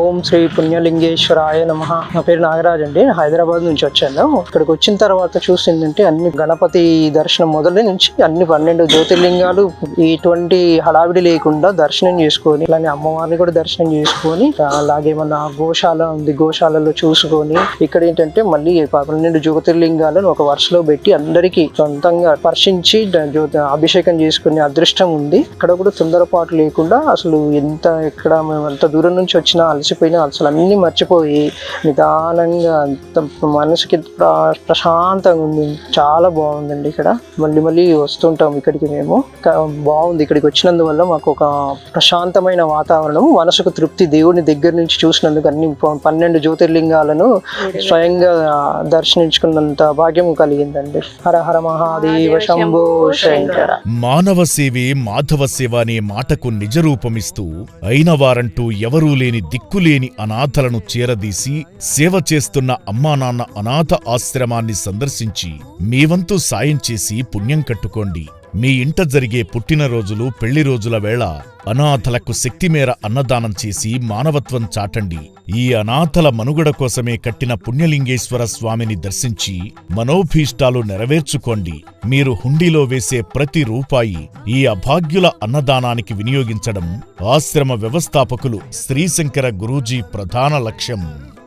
ఓం శ్రీ పుణ్యలింగేశ్వరాయ నమః. నా పేరు నాగరాజ్ అండి. హైదరాబాద్ నుంచి వచ్చాను. ఇక్కడికి వచ్చిన తర్వాత చూసిందంటే అన్ని గణపతి దర్శనం మొదలు నుంచి అన్ని 12 జ్యోతిర్లింగాలు ఎటువంటి హడావిడి లేకుండా దర్శనం చేసుకొని, అలానే అమ్మవారిని కూడా దర్శనం చేసుకొని, అలాగే మన గోశాల ఉంది, గోశాలలో చూసుకొని, ఇక్కడ ఏంటంటే మళ్ళీ 12 జ్యోతిర్లింగాలను ఒక వరుసలో పెట్టి అందరికీ సొంతంగా స్పర్శించి అభిషేకం చేసుకునే అదృష్టం ఉంది. ఇక్కడ కూడా తొందరపాటు లేకుండా అసలు ఇక్కడ మేము అంత దూరం నుంచి వచ్చినా అలసిపోయినా అసలు అన్ని మర్చిపోయి నిదానంగా మనసుకి ప్రశాంతంగా ఉంది. చాలా బాగుందండి. ఇక్కడ మళ్ళీ వస్తుంటాం ఇక్కడికి. మేము బాగుంది. ఇక్కడికి వచ్చినందువల్ల మాకు ఒక ప్రశాంతమైన వాతావరణం, మనసుకు తృప్తి, దేవుని దగ్గర నుంచి చూసినందుకు అన్ని 12 జ్యోతిర్లింగాలను స్వయంగా దర్శించుకున్నంత భాగ్యం కలిగిందండి. హర హర మహాదేవ శంభో శంకర. మానవ సేవే మాధవ సేవ అనే మాటకు నిజరూపమిస్తూ అయినవారంటూ ఎవరూ లేని దిక్కులేని అనాథలను చేరదీసి సేవ చేస్తున్న అమ్మానాన్న అనాథ ఆశ్రమాన్ని సందర్శించి మీ వంతు సాయం చేసి పుణ్యం కట్టుకోండి. మీ ఇంట జరిగే పుట్టినరోజులు, పెళ్లి రోజుల వేళ అనాథలకు శక్తిమేర అన్నదానం చేసి మానవత్వం చాటండి. ఈ అనాథల మనుగడ కోసమే కట్టిన పుణ్యలింగేశ్వర స్వామిని దర్శించి మనోభీష్టాలు నెరవేర్చుకోండి. మీరు హుండీలో వేసే ప్రతి రూపాయి ఈ అభాగ్యుల అన్నదానానికి వినియోగించడం ఆశ్రమ వ్యవస్థాపకులు శ్రీశంకర గురూజీ ప్రధాన లక్ష్యం.